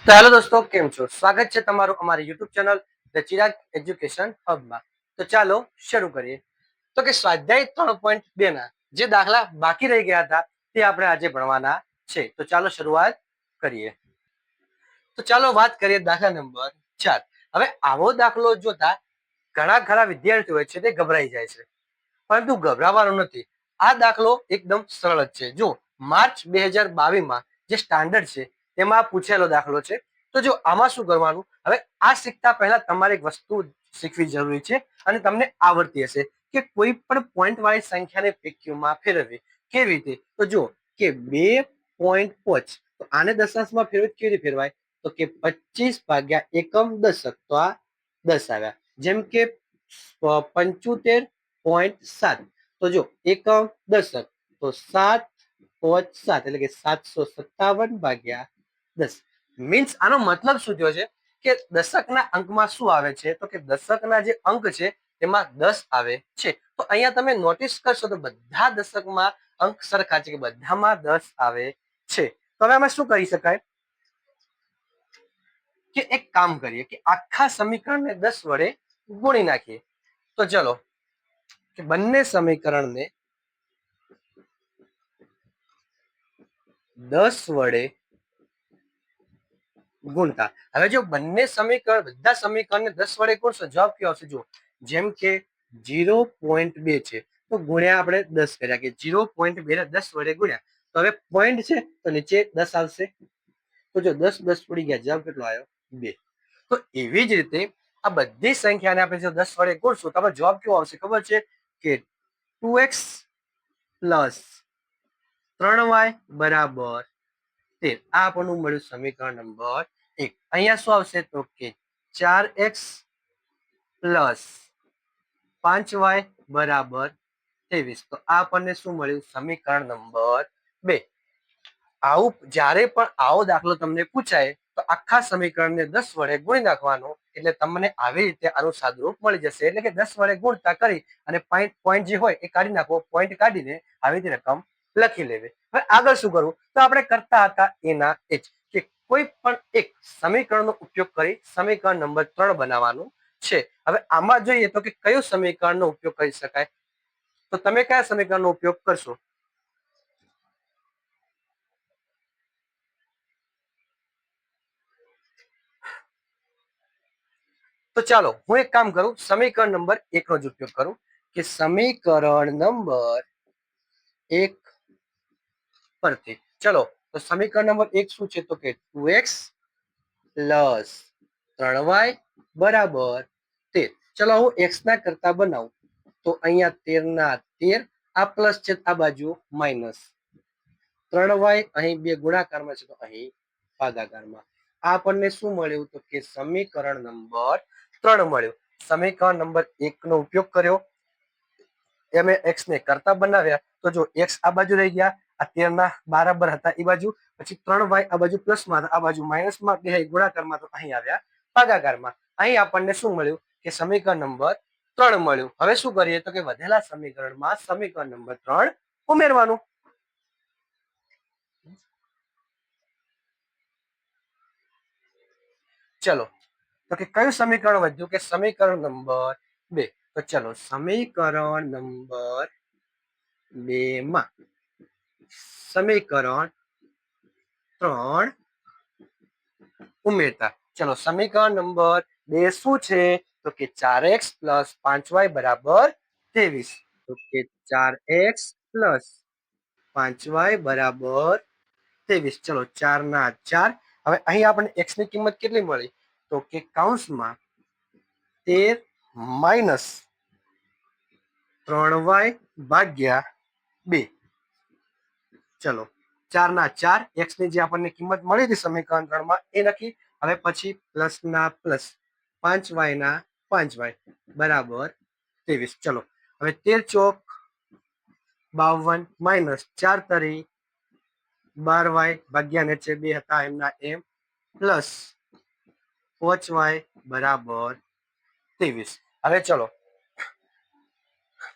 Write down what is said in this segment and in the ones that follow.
તો હેલો દોસ્તો, કેમ છો? સ્વાગત છે તમારું અમારી YouTube channel the Chirag education હબમાં. તો ચાલો શરૂ કરીએ. તો કે સ્વાધ્યાય 3.2 ના જે દાખલા બાકી રહી ગયા હતા તે આપણે આજે ભણવાના છે. તો ચાલો શરૂઆત કરીએ. તો ચાલો વાત કરીએ દાખલા નંબર 4. હવે આવો દાખલો જોતા ઘણા ખરા વિદ્યાર્થીઓ છે તે ગભરાઈ જાય છે, પરંતુ ગભરાવાનું નથી. આ દાખલો એકદમ સરળ જ છે. જો માર્ચ 2022 જે સ્ટાન્ડર્ડ છે તેમાં પૂછેલો દાખલો છે. તો જો આમાં શું કરવાનું, હવે આ શીખતા પહેલા તમારે એક વસ્તુ શીખવી જરૂરી છે અને તમને આવડતી હશે કે કોઈ પણ પોઈન્ટ વાળી સંખ્યાને PQ માં ફેરવવી. કેવી રીતે? તો જો કે 2.5, તો આને દશાંશમાં ફેરવી કેવી રીતે ફેરવાય? તો કે 25 ભાગ્યા એકમ દશક, તો આ 10 આવ્યા. જેમ કે 75.7, તો જો એકમ દશક તો 7.7 એટલે કે 757 ભાગ્યા 10. મીન્સ આનો મતલબ શું થયો છે કે દશકના અંકમાં શું આવે છે? તો કે દશકના જે અંક છે તેમાં 10 આવે છે. તો અહીંયા તમે નોટિસ કરશો તો બધા દશકમાં અંક સરખા છે, કે બધામાં 10 આવે છે. તો હવે આમાં શું કરી શકાય કે એક કામ કરીએ કે આખા સમીકરણને 10 વડે ગુણી નાખીએ. તો ચલો કે બંને સમીકરણને 10 વડે ગુણતા. હવે જો બંને સમીકરણ બધા સમીકરણને 10 વડે ગુણશો, જવાબ કેવો આવશે? જો જેમ કે 0.2 છે તો ગુણ્યા આપણે 10 કર્યા, કે 0.2 ને 10 વડે ગુણ્યા. તો હવે પોઈન્ટ છે તો નીચે 10 આવશે. તો જો 10 10 ઉડી ગયા, જવાબ કેટલો આવ્યો? 2. તો એવી જ રીતે આ બધી સંખ્યાને આપણે જો 10 વડે ગુણશું તો આપણો જવાબ કેવો આવશે ખબર છે? કે 2x પ્લસ 3y બરાબર 13. આ આપણને મળ્યું સમીકરણ નંબર 1. અહીંયા શું આવશે? તો કે 4x પ્લસ 5y બરાબર 23. તો આ આપણને શું મળ્યું? સમીકરણ નંબર 2. આવું જ્યારે પણ આવો દાખલો તમને પૂછાય તો આખા સમીકરણને 10 વડે ગુણી નાખવાનો, એટલે તમને આવી રીતે આનું સાદુરૂપ મળી જશે. એટલે કે 10 વડે ગુણતા કરી અને પોઈન્ટ જે હોય એ કાઢી નાખો. પોઈન્ટ કાઢીને આવી રીતે રકમ લખી લેવી. હવે આગળ શું કરવું? તો આપણે કરતા હતા એના એ જ, કે કોઈ પણ એક સમીકરણનો ઉપયોગ કરી સમીકરણ નંબર 3 બનાવવાનું છે. હવે આમાં જોઈએ તો કે કયું સમીકરણનો ઉપયોગ કરી શકાય? તો તમે કયા સમીકરણનો ઉપયોગ કરશો? તો ચાલો હું એક કામ કરું, સમીકરણ નંબર 1 નો જ ઉપયોગ કરું, કે સમીકરણ નંબર 1 પરથી ચલો. તો સમીકરણ નંબર 1 શું છે? તો કે 2x પ્લસ 3y બરાબર 13. ચલો હું x ના કરતા બનાવું તો અહીંયા 13 ના 13, આ પ્લસ છે આ બાજુ માઇનસ. 3y અહીં બે ગુણાકારમાં છે તો અહીં ભાગાકારમાં. આ આપણને શું મળ્યું? તો કે સમીકરણ નંબર 3 મળ્યું. સમીકરણ નંબર 1 નો ઉપયોગ કર્યો, એમે x ને કરતા બનાવ્યા. તો જો x આ બાજુ રહી ગયા, આ 13 ના બરાબર હતા એ બાજુ, પછી 3y આ બાજુ પ્લસમાં હતા, આ બાજુ માઇનસમાં, બે ગુણાકારમાં તો અહીં આવ્યા ભાગાકારમાં. અહીં આપણને શું મળ્યું? કે સમીકરણ નંબર 3 મળ્યું. હવે શું કરીએ? તો કે વધેલા સમીકરણમાં સમીકરણ નંબર 3 ઉમેરવાનું. ચલો તો કે કયું સમીકરણ વધ્યું? કે સમીકરણ નંબર 2. તો ચલો સમીકરણ નંબર 2 માં સમીકરણ 3 ઉમેરતા. ચલો સમીકરણ નંબર 2 શું છે? તો કે 4x પ્લસ 5y બરાબર 23. તો કે 4x પ્લસ 5y બરાબર 23. ચલો 4 ના 4. હવે અહીં આપણને x ની કિંમત કેટલી મળી? તો કે કૌંસમાં 13 માઇનસ 3y ભાગ્યા 2. ચલો 4 ના 4, x ની જે આપણને કિંમત મળી હતી સમીકરણ 3 માં એ લખી. હવે પછી પ્લસ ના પ્લસ, 5y ના 5y બરાબર 23. ચલો હવે 13 ચોક 52 માઇનસ 4 તરી 12y ભાગ્યા નીચે 2 હતા એમના એમ, પ્લસ 5y બરાબર 23. હવે ચલો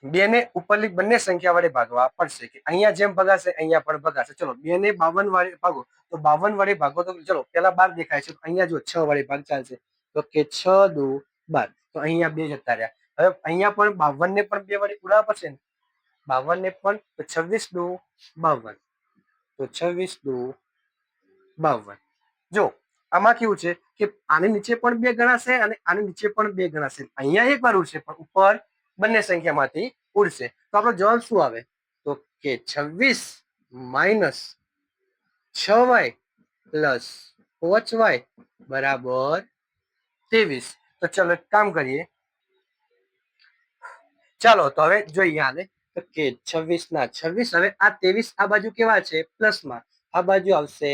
બે ને ઉપરની બંને સંખ્યા વડે ભાગવા પડશે કે અહીંયા જેમ ભગાશે અહીંયા પણ ભગાશે. ચલો 2 ને 52 વડે ભાગો તો 52 વડે ભાગો તો ચલો પેલા 12 દેખાય છે, અહીંયા જો 6 વડે ભાગ ચાલશે તો કે 6 દુ 12, તો અહીંયા 2 જતા રહ્યા. હવે અહીંયા પણ 52 ને પણ 2 વડે ઉડાવવા પડશે ને, 52 ને પણ, તો 26 દુ 52, તો 26 દુ 52. જો આમાં કેવું છે કે આની નીચે પણ 2 ગણાશે અને આની નીચે પણ 2 ગણાશે. અહીંયા એક વાર ઉડશે પણ ઉપર બંને સંખ્યામાંથી ઉડશે. તો આપણો જવાબ શું આવે? તો કે 26 માઇનસ 6y પ્લસ 5y બરાબર 23. તો ચલો એક કામ કરીએ, ચાલો તો હવે જોઈએ આને. તો કે 26 ના 26, હવે આ 23 આ બાજુ કેવા છે? પ્લસમાં, આ બાજુ આવશે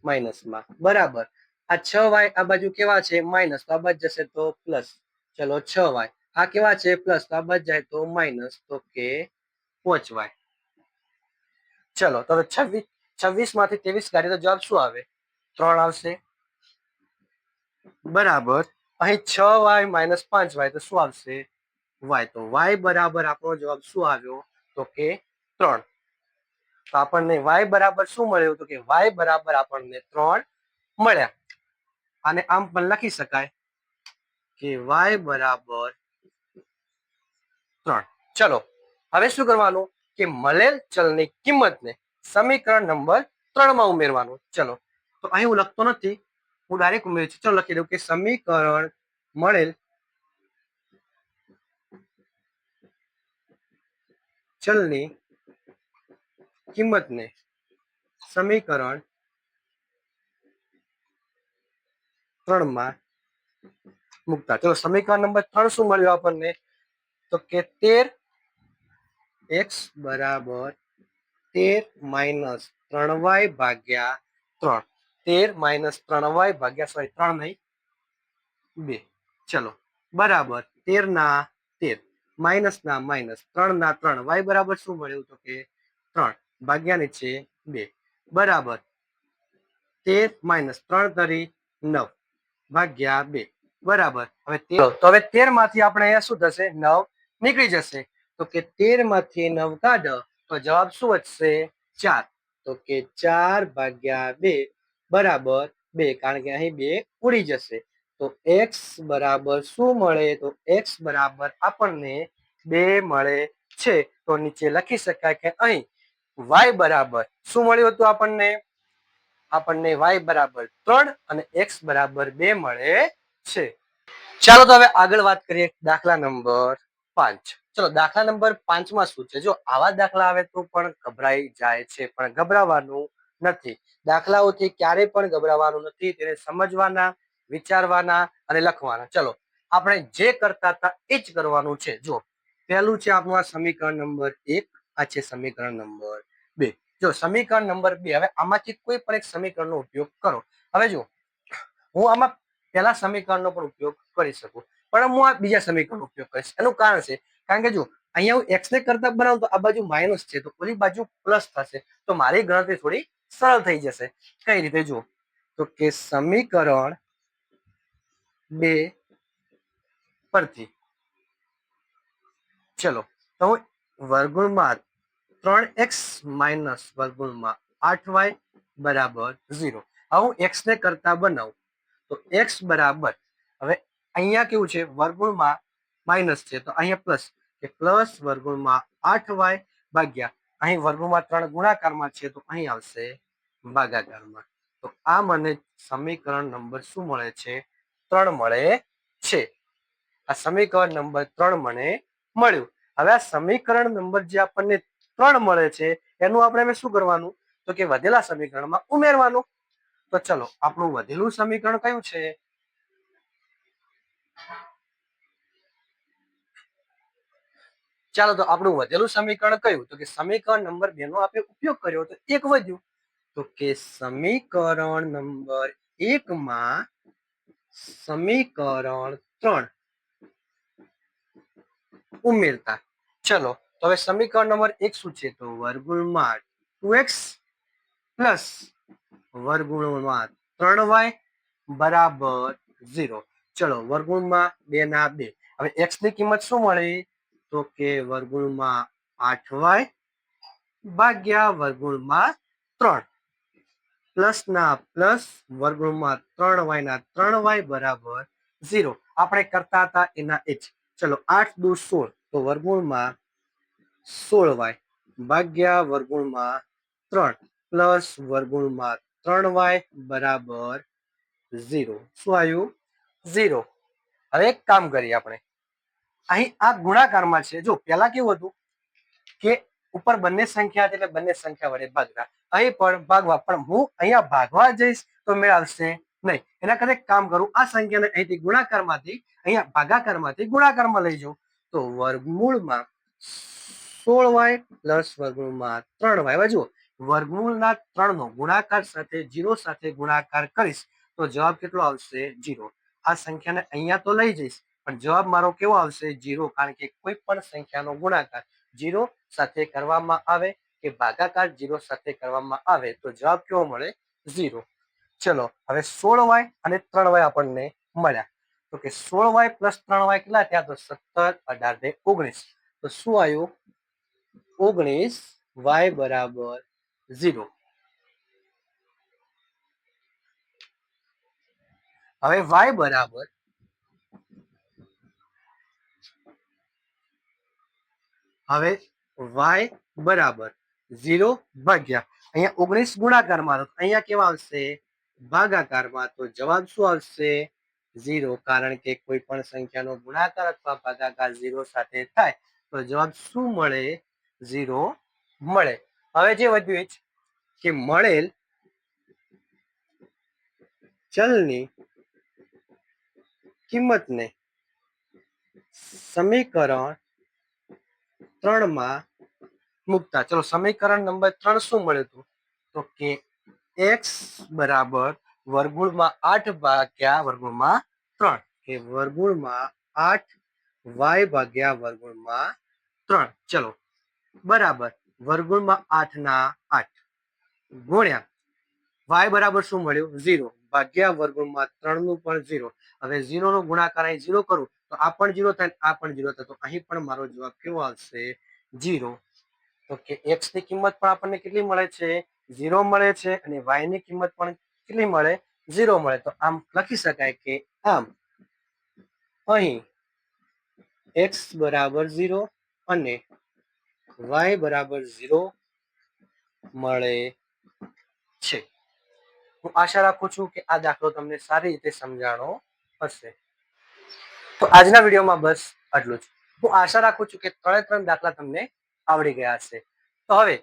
માઇનસમાં, બરાબર. આ 6y આ બાજુ કેવા છે? માઇનસ, તો આ બાજુ જશે તો પ્લસ. ચલો 6y આ કેવા છે? પ્લસ, તો આ બાજુ જાય તો માઇનસ, તો કે 5y. ચલો તો 26 માંથી 23 કાઢીએ તો જવાબ શું આવે? 3 આવશે, બરાબર. અહીં 6y માઇનસ 5y તો શું આવશે? y. તો y બરાબર આપણો જવાબ શું આવ્યો? તો કે 3. તો આપણને y બરાબર શું મળ્યું? તો કે y બરાબર આપણને 3 મળ્યા. આને આમ પણ લખી શકાય કે y બરાબર 3. ચલો હવે શું કરવાનું કે મળેલ ચલની કિંમતને સમીકરણ નંબર 3 માં ઉમેરવાનું. ચલો તો અહીં હું લખતો નથી, હું ડાયરેક્ટ ઉમેરું છું. ચલો લખી દઉં કે સમીકરણ મળેલ ચલની કિંમતને સમીકરણ 3 માં મૂકતા. ચલો સમીકરણ નંબર 3 શું મળ્યું આપણને? તો કે 13x બરાબર 13 માઇનસ 3y ભાગ્યા 3. 13 માઇનસ 3y ભાગ્યા 3 નહીં 2. ચલો બરાબર 13 ના 13 માઇનસ ના માઇનસ 3 ના 3, y બરાબર શું મળ્યું? તો કે 3 ભાગ્યા નીચે 2 બરાબર 13 માઇનસ 3 તરી 9 ભાગ્યા 2 બરાબર. હવે તો હવે 13 માંથી આપણે અહીંયા શું થશે? 9 નીકળી જશે. તો કે 13 માંથી 9 કાઢો તો જવાબ શું વધશે? 4. તો કે 4 ભાગ્યા 2 બરાબર 2, કારણ કે અહીં 2 ઉડી જશે. તો x બરાબર શું મળે? તો x બરાબર આપણને 2 મળે છે. તો નીચે લખી શકાય કે અહીં y બરાબર શું મળ્યું હતું આપણને? આપણને y બરાબર 3 અને x બરાબર 2 મળે છે. ચાલો તો હવે આગળ વાત કરીએ દાખલા નંબર 5. ચલો દાખલા નંબર 5 માં શું છે? જો આવા દાખલા આવે તો પણ ગભરાઈ જાય છે, પણ ગભરાવાનું નથી. દાખલાઓથી ક્યારેય પણ ગભરાવાનું નથી, તેને સમજવાના, વિચારવાના અને લખવાના. ચલો આપણે જે કરતા હતા એ જ કરવાનું છે. જો પહેલું છે આપણું આ સમીકરણ નંબર 1, આ છે સમીકરણ નંબર 2. જો સમીકરણ નંબર 2, હવે આમાંથી કોઈ પણ એક સમીકરણનો ઉપયોગ કરો. હવે જો હું આમાં પહેલા સમીકરણનો પણ ઉપયોગ કરી શકું, પણ હું આ બીજા સમીકરણનો ઉપયોગ કરીશ. એનું કારણ છે કારણ કે જો અહીંયા હું x ને કરતા બનાવું તો આ બાજુ માઇનસ છે, તો ઓલી બાજુ પ્લસ થશે, તો મારી ગણતરી થોડી સરળ થઈ જશે. કઈ રીતે? જો તો કે સમીકરણ 2 પરથી ચલો તો હું વર્ગમૂળમાં 3x માઇનસ વર્ગમૂળમાં 8y બરાબર 0. હવે હું x ને કરતા બનાવું તો x બરાબર, હવે અહીંયા કેવું છે? વર્ગમૂળમાં માઇનસ છે, તો અહીંયા પ્લસ, કે પ્લસ વર્ગમૂળમાં 8y ભાગ્યા, અહીં વર્ગમૂળમાં 3 ગુણાકારમાં છે, તો અહીં આવશે ભાગાકારમાં. તો આ મને સમીકરણ નંબર શું મળે છે? 3 મળે છે. આ સમીકરણ નંબર 3 મને મળ્યું. હવે આ સમીકરણ નંબર જે આપણને 3 મળે છે એનું આપણે શું કરવાનું? તો કે વધેલા સમીકરણમાં ઉમેરવાનું. તો ચલો આપણું વધેલું સમીકરણ કયું છે? ચાલો તો આપણું વધેલું સમીકરણ કયું? તો કે સમીકરણ નંબર 2 નો આપણે ઉપયોગ કર્યો તો એક વધ્યું. તો કે સમીકરણ નંબર 1 માં સમીકરણ 3 ઉમેરતા. ચલો તો હવે સમીકરણ નંબર 1 શું છે? તો વર્ગમૂળમાં 2x પ્લસ વર્ગમૂળમાં 3y બરાબર 0. ચલો વર્ગમૂળમાં 2 ના 2. હવે x ની કિંમત શું મળી? તો કે વર્ગમૂળમાં 8y ભાગ્યા વર્ગમૂળમાં 3 પ્લસ ના પ્લસ વર્ગમૂળમાં 3y ના 3y બરાબર 0. આપણે કરતા હતા એના એ જ. ચલો 8 દુ 16 તો વર્ગમૂળમાં 16y ભાગ્યા વર્ગમૂળમાં 3 પ્લસ વર્ગમૂળમાં 3y બરાબર 0. શું આવ્યું? 0. હવે એક કામ કરીએ આપણે. અહીં આ ગુણાકારમાં છે. જો પહેલા કેવું હતું કે ઉપર બંને સંખ્યા એટલે બંને સંખ્યા વડે ભાગતા. અહીં પણ ભાગવા, પણ હું અહીંયા ભાગવા જઈશ તો મેળ આવશે નહીં. એના કરતા એક કામ કરું, આ સંખ્યાને અહીંથી ગુણાકારમાંથી અહીંયા ભાગાકારમાંથી ગુણાકારમાં લઈ જાઉં તો વર્ગમૂળમાં 16y પ્લસ વર્ગમૂળમાં 3y. હવે જુઓ વર્ગમૂળના 3 નો ગુણાકાર સાથે 0 સાથે ગુણાકાર કરીશ તો જવાબ કેટલો આવશે? 0. આ સંખ્યાને અહીંયા તો લઈ જઈશ પણ જવાબ મારો કેવો આવશે? 0. કારણ કે કોઈ પણ સંખ્યાનો ગુણાકાર 0 સાથે કરવામાં આવે કે ભાગાકાર 0 સાથે કરવામાં આવે તો જવાબ કેવો મળે? 0. ચલો હવે 16y અને 3y આપણને મળ્યા તો કે 16y પ્લસ 3y કેટલા થયા? તો 17, 18 ને 19. તો શું આવ્યું? 19y બરાબર 0. હવે y બરાબર 0 ભાગ્યા અહીંયા 19 ગુણાકારમાં તો અહીંયા કેવા આવશે? ભાગાકારમાં. તો જવાબ શું આવશે? 0. કારણ કે કોઈ પણ સંખ્યાનો ગુણાકાર અથવા ભાગાકાર 0 સાથે થાય તો જવાબ શું મળે? 0 મળે. હવે જે વધ્યું એ કે મળેલ ચલની કિંમતને સમીકરણ 3 માં મૂકતા. ચલો સમીકરણ નંબર 3 શું મળ્યું હતું? તો કે x બરાબર વર્ગમૂળમાં 8 ભાગ્યા વર્ગમૂળમાં 3 કે વર્ગમૂળમાં 8y ભાગ્યા વર્ગમૂળમાં 3. ચલો બરાબર વર્ગમૂળમાં 8 ના 8 ગુણ્યા y બરાબર શું મળ્યું? 0 ભાગ્યા વર્ગમૂળમાં 3 નું પણ 0. હવે 0 નો ગુણાકાર અહીં 0 કરું તો આ પણ 0 થાય, આ પણ 0 થાય. તો અહીં પણ મારો જવાબ કેવો આવશે? 0. તો કે x ની કિંમત પણ આપણને કેટલી મળે છે? 0 મળે છે. અને y ની કિંમત પણ કેટલી મળે? 0 મળે. તો આમ લખી શકાય કે આમ અહીં x બરાબર 0 અને y બરાબર 0 મળે છે. હું આશા રાખું છું કે આ દાખલો તમને સારી રીતે સમજાણો હશે. તો આજના વિડીયોમાં બસ આટલું જ. હું આશા રાખું છું કે 3 દાખલા તમને આવડી ગયા હશે. તો હવે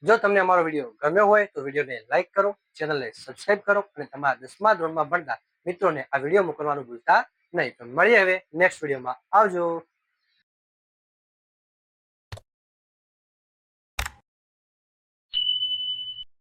જો તમને અમારો વિડીયો ગમ્યો હોય તો વિડીયોને લાઈક કરો, ચેનલને સબસ્ક્રાઇબ કરો અને તમારા 10મા ધોરણમાં ભણતા મિત્રોને આ વિડીયો મોકલવાનું ભૂલતા નહીં. તો મળીએ હવે નેક્સ્ટ વિડીયોમાં. આવજો.